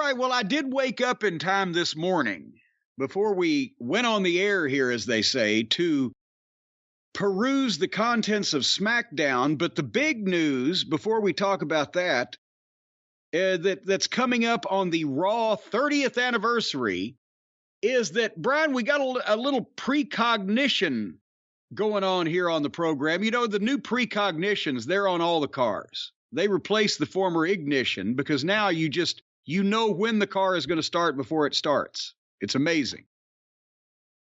right. Well, I did wake up in time this morning before we went on the air here, as they say, to peruse the contents of SmackDown. But the big news, before we talk about that, that's coming up on the Raw 30th anniversary is that, Brian, we got a little precognition going on here on the program. You know, the new precognitions, they're on all the cars. They replace the former ignition because now you know when the car is going to start before it starts. It's amazing.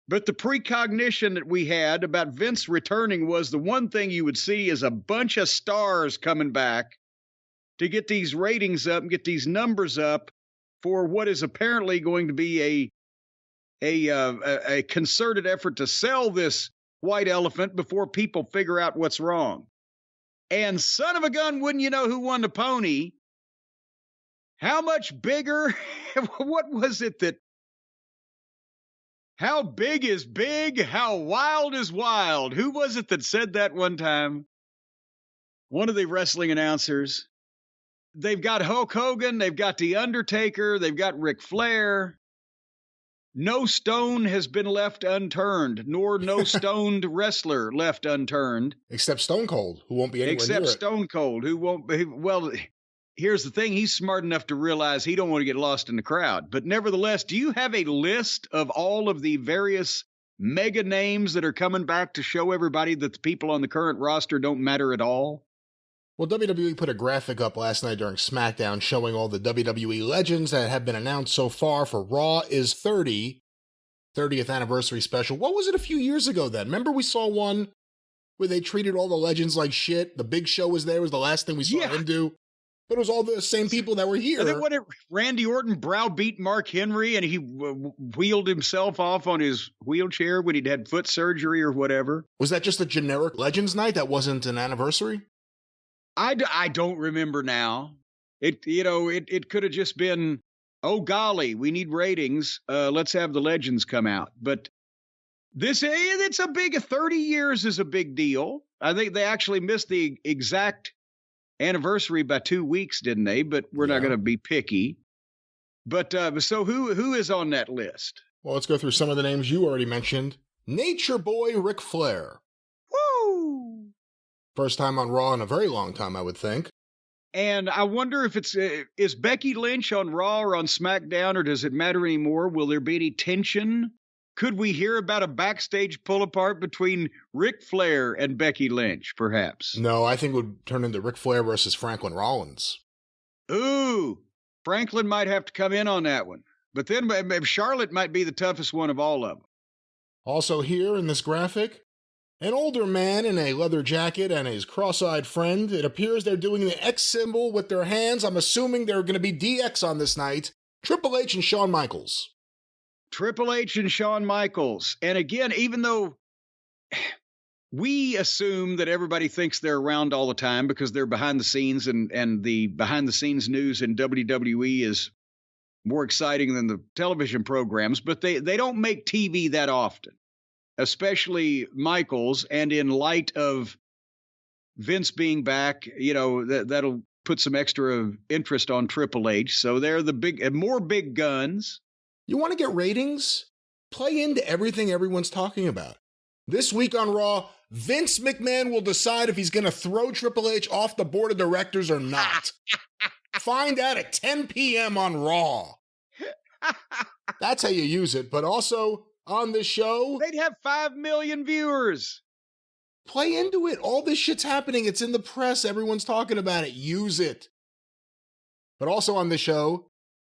But the precognition that we had about Vince returning was the one thing you would see is a bunch of stars coming back to get these ratings up and get these numbers up for what is apparently going to be a concerted effort to sell this white elephant before people figure out what's wrong. And son of a gun, wouldn't you know who won the pony? How much bigger? What was it that? How big is big? How wild is wild? Who was it that said that one time? One of the wrestling announcers. They've got Hulk Hogan. They've got The Undertaker. They've got Ric Flair. No stone has been left unturned, nor no stoned wrestler left unturned. Except Stone Cold, who won't be anywhere near it. Except Stone Cold, who won't be. Well, here's the thing. He's smart enough to realize he don't want to get lost in the crowd. But nevertheless, do you have a list of all of the various mega names that are coming back to show everybody that the people on the current roster don't matter at all? Well, WWE put a graphic up last night during SmackDown showing all the WWE legends that have been announced so far for Raw is 30, 30th anniversary special. What was it a few years ago then? Remember we saw one where they treated all the legends like shit? The Big Show was there, was the last thing we saw him do. But it was all the same people that were here. And then when Randy Orton browbeat Mark Henry and he wheeled himself off on his wheelchair when he'd had foot surgery or whatever. Was that just a generic Legends night? That wasn't an anniversary? I don't remember now. It could have just been, oh golly, we need ratings. Let's have the legends come out. But it's a big 30 years is a big deal. I think they actually missed the exact anniversary by 2 weeks, didn't they? But we're not going to be picky. But so who is on that list? Well, let's go through some of the names you already mentioned. Nature Boy Ric Flair. Woo! First time on Raw in a very long time, I would think. And I wonder if is Becky Lynch on Raw or on SmackDown, or does it matter anymore? Will there be any tension? Could we hear about a backstage pull-apart between Ric Flair and Becky Lynch, perhaps? No, I think it would turn into Ric Flair versus Franklin Rollins. Ooh, Franklin might have to come in on that one. But then Charlotte might be the toughest one of all of them. Also here in this graphic, an older man in a leather jacket and his cross-eyed friend. It appears they're doing the X symbol with their hands. I'm assuming they're going to be DX on this night. Triple H and Shawn Michaels. Triple H and Shawn Michaels. And again, even though we assume that everybody thinks they're around all the time because they're behind the scenes and the behind the scenes news in WWE is more exciting than the television programs, but they don't make TV that often, especially Michaels. And in light of Vince being back, that'll put some extra interest on Triple H. So they're the more big guns. You want to get ratings? Play into everything everyone's talking about. This week on Raw, Vince McMahon will decide if he's going to throw Triple H off the board of directors or not. Find out at 10 p.m. on Raw. That's how you use it. But also, on this show, they'd have 5 million viewers. Play into it. All this shit's happening. It's in the press. Everyone's talking about it. Use it. But also on this show,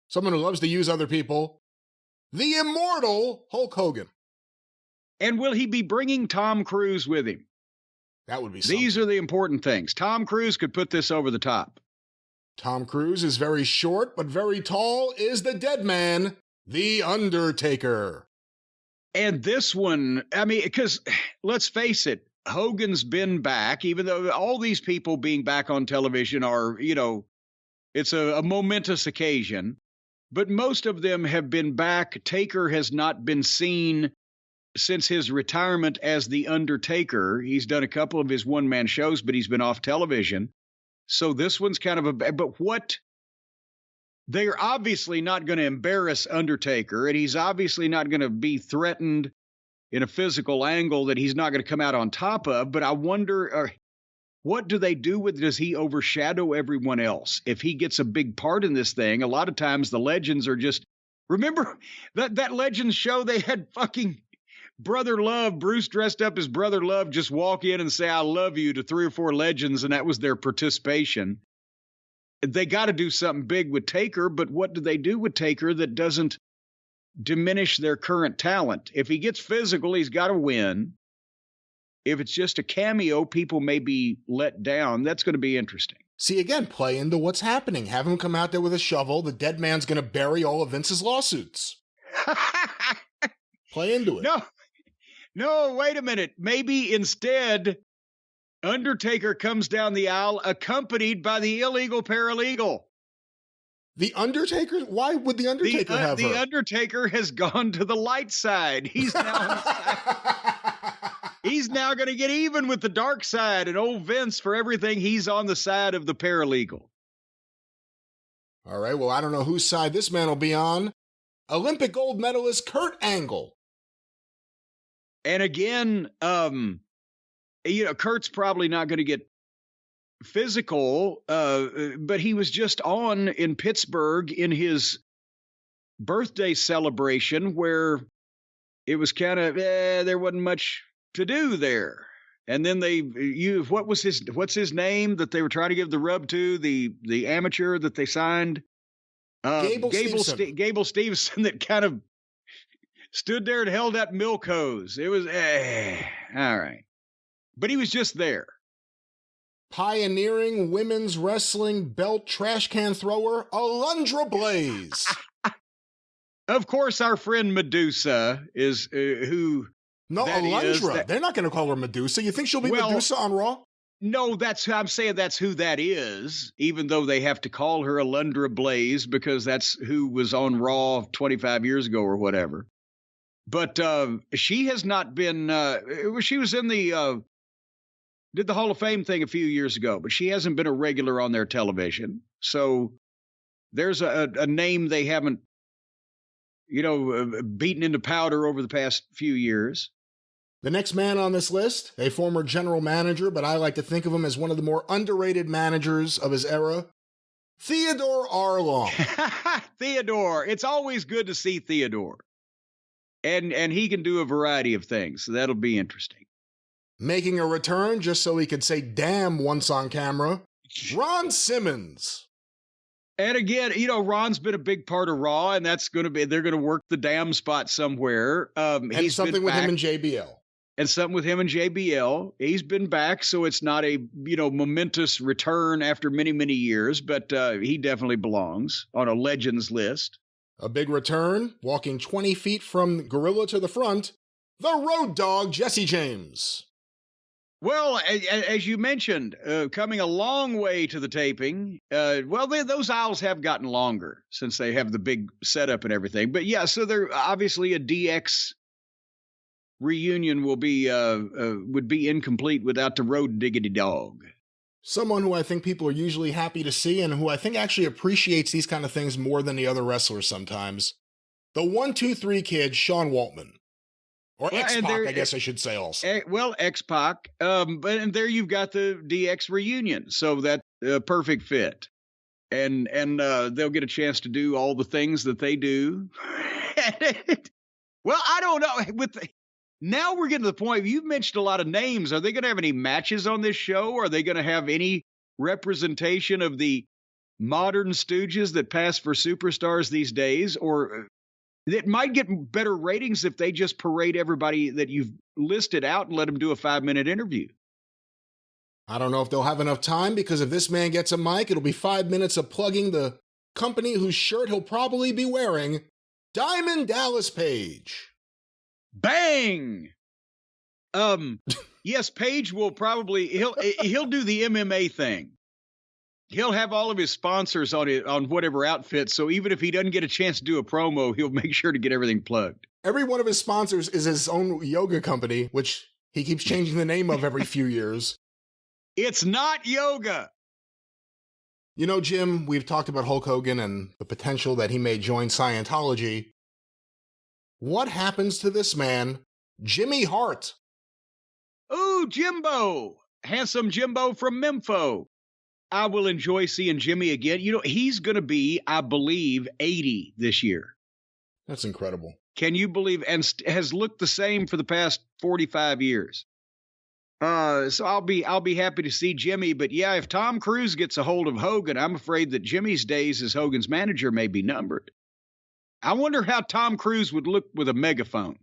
someone who loves to use other people, the immortal Hulk Hogan. And will he be bringing Tom Cruise with him? That would be something. These are the important things. Tom Cruise could put this over the top. Tom Cruise is very short, but very tall is the dead man, the Undertaker. And this one, I mean, because let's face it, Hogan's been back, even though all these people being back on television are, it's a momentous occasion. But most of them have been back. Taker has not been seen since his retirement as The Undertaker. He's done a couple of his one-man shows, but he's been off television. So this one's kind of but they're obviously not going to embarrass Undertaker, and he's obviously not going to be threatened in a physical angle that he's not going to come out on top of. But I wonder, what do they do with, does he overshadow everyone else? If he gets a big part in this thing, a lot of times the legends are just, remember that Legends show, they had fucking Brother Love, Bruce dressed up as Brother Love, just walk in and say, I love you to 3 or 4 legends, and that was their participation. They got to do something big with Taker, but what do they do with Taker that doesn't diminish their current talent? If he gets physical, he's got to win. If it's just a cameo, people may be let down. That's going to be interesting. See, again, play into what's happening. Have him come out there with a shovel. The dead man's going to bury all of Vince's lawsuits. Play into it. No, wait a minute. Maybe instead, Undertaker comes down the aisle accompanied by the illegal paralegal. The Undertaker? Why would the Undertaker have her? The Undertaker has gone to the light side. He's now he's now going to get even with the dark side and old Vince for everything. He's on the side of the paralegal. All right, well, I don't know whose side this man will be on. Olympic gold medalist Kurt Angle. And again, Kurt's probably not going to get physical, but he was just on in Pittsburgh in his birthday celebration where it was kind of, there wasn't much to do there. And then what's his name that they were trying to give the rub to, the amateur that they signed? Gable Steveson. Gable Steveson, that kind of stood there and held that milk hose. It was, all right. But he was just there. Pioneering women's wrestling belt trash can thrower, Alundra Blaze. Of course, our friend Medusa is who. No, Alundra. They're not going to call her Medusa. You think she'll be Medusa on Raw? No, I'm saying that's who that is, even though they have to call her Alundra Blaze because that's who was on Raw 25 years ago or whatever. But she has not been, she was in did the Hall of Fame thing a few years ago, but she hasn't been a regular on their television. So there's a name they haven't, beaten into powder over the past few years. The next man on this list, a former general manager, but I like to think of him as one of the more underrated managers of his era, Theodore Arlong. Theodore. It's always good to see Theodore. And he can do a variety of things, so that'll be interesting. Making a return just so he could say damn once on camera, Ron Simmons. And again, Ron's been a big part of Raw, and that's going to be, they're going to work the damn spot somewhere. And something with him and JBL. And something with him and JBL. He's been back, so it's not a, momentous return after many, many years, but he definitely belongs on a Legends list. A big return, walking 20 feet from Gorilla to the front, the Road Dogg, Jesse James. Well, as you mentioned, coming a long way to the taping. Those aisles have gotten longer since they have the big setup and everything. But yeah, so they're obviously a DX reunion would be incomplete without the Road Diggity Dog. Someone who I think people are usually happy to see and who I think actually appreciates these kind of things more than the other wrestlers sometimes. The 1-2-3 Kid, Sean Waltman. Or X-Pac, I guess I should say also. X-Pac. And there you've got the DX reunion. So that's a perfect fit. And they'll get a chance to do all the things that they do. Well, I don't know. Now we're getting to the point, you've mentioned a lot of names. Are they going to have any matches on this show? Are they going to have any representation of the modern stooges that pass for superstars these days? Or it might get better ratings if they just parade everybody that you've listed out and let them do a 5-minute interview. I don't know if they'll have enough time, because if this man gets a mic, it'll be 5 minutes of plugging the company whose shirt he'll probably be wearing, Diamond Dallas Page. Bang! Yes, Page will probably, he'll do the MMA thing. He'll have all of his sponsors on whatever outfit, so even if he doesn't get a chance to do a promo, he'll make sure to get everything plugged. Every one of his sponsors is his own yoga company, which he keeps changing the name of every few years. It's not yoga. You know, Jim, we've talked about Hulk Hogan and the potential that he may join Scientology. What happens to this man, Jimmy Hart? Ooh, Jimbo. Handsome Jimbo from Mempho. I will enjoy seeing Jimmy again. You know, he's going to be, I believe, 80 this year. That's incredible. Can you believe? And has looked the same for the past 45 years. So I'll be happy to see Jimmy. But yeah, if Tom Cruise gets a hold of Hogan, I'm afraid that Jimmy's days as Hogan's manager may be numbered. I wonder how Tom Cruise would look with a megaphone.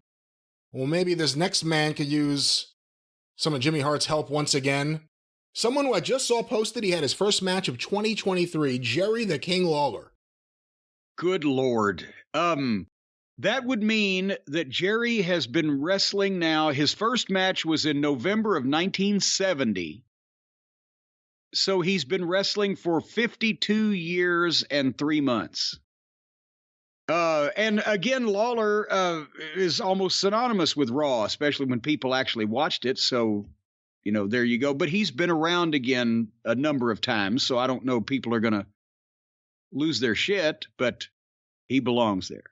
Well, maybe this next man could use some of Jimmy Hart's help once again. Someone who I just saw posted he had his first match of 2023, Jerry the King Lawler. Good Lord. That would mean that Jerry has been wrestling now. His first match was in November of 1970. So he's been wrestling for 52 years and 3 months. And again, Lawler is almost synonymous with Raw, especially when people actually watched it. So, you know, there you go. But he's been around again a number of times. So I don't know if people are going to lose their shit, but he belongs there.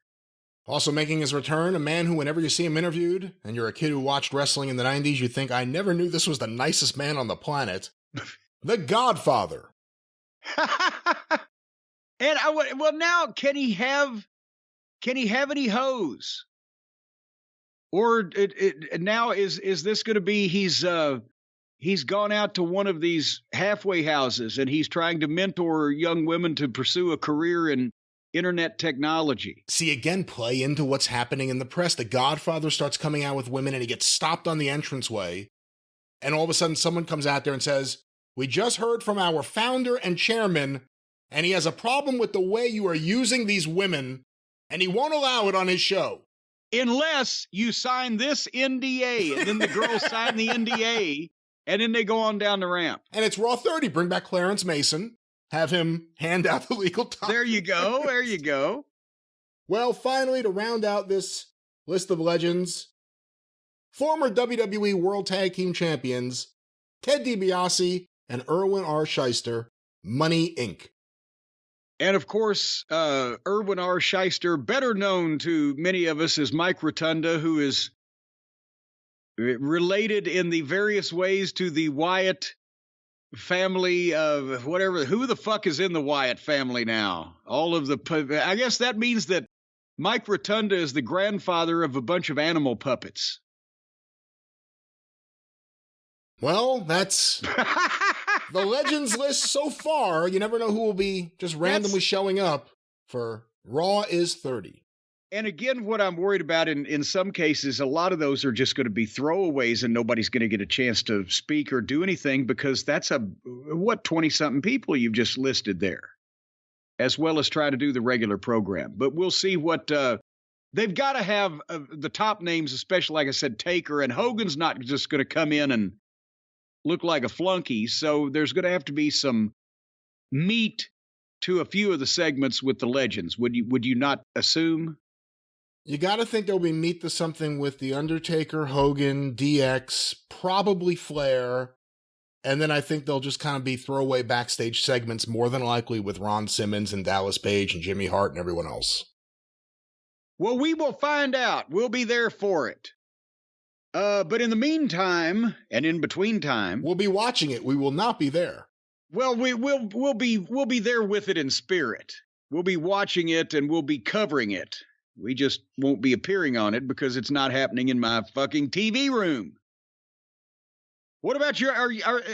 Also making his return, a man who, whenever you see him interviewed, and you're a kid who watched wrestling in the 90s, you think, I never knew this was the nicest man on the planet. The Godfather. And well, now, can he have any hoes? Or now is this going to be he's gone out to one of these halfway houses and he's trying to mentor young women to pursue a career in internet technology. See, again, play into what's happening in the press. The Godfather starts coming out with women and he gets stopped on the entranceway. And all of a sudden someone comes out there and says, we just heard from our founder and chairman, and he has a problem with the way you are using these women, and he won't allow it on his show. Unless you sign this NDA, and then the girls sign the NDA, and then they go on down the ramp. And it's Raw 30. Bring back Clarence Mason. Have him hand out the legal documents. There you go. There you go. Well, finally, to round out this list of legends, former WWE World Tag Team Champions Ted DiBiase and Irwin R. Schyster, Money Inc. And of course, Irwin R. Schyster, better known to many of us as Mike Rotunda, who is related in the various ways to the Wyatt family of whatever. Who the fuck is in the Wyatt family now? All of the, I guess that means that Mike Rotunda is the grandfather of a bunch of animal puppets. Well, that's the legends list so far. You never know who will be just randomly showing up for Raw is 30. And again, what I'm worried about in some cases, a lot of those are just going to be throwaways and nobody's going to get a chance to speak or do anything because that's 20-something people you've just listed there, as well as try to do the regular program. But we'll see what they've got to have the top names, especially, like I said, Taker, and Hogan's not just going to come in and look like a flunky. So there's going to have to be some meat to a few of the segments with the legends. Would you not assume? You got to think there'll be meat to something with The Undertaker, Hogan, DX, probably Flair. And then I think they'll just kind of be throwaway backstage segments, more than likely with Ron Simmons and Dallas Page and Jimmy Hart and everyone else. Well, we will find out. We'll be there for it. But in the meantime, and in between time, we'll be watching it. We will not be there. Well, we'll be there with it in spirit. We'll be watching it and we'll be covering it. We just won't be appearing on it because it's not happening in my fucking TV room. What about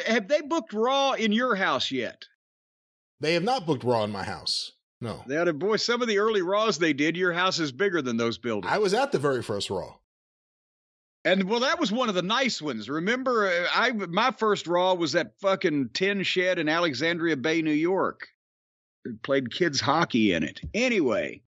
have they booked Raw in your house yet? They have not booked Raw in my house. No. Boy, some of the early Raws they did, your house is bigger than those buildings. I was at the very first Raw. And, well, that was one of the nice ones. Remember, my first Raw was that fucking tin shed in Alexandria Bay, New York. It played kids hockey in it. Anyway,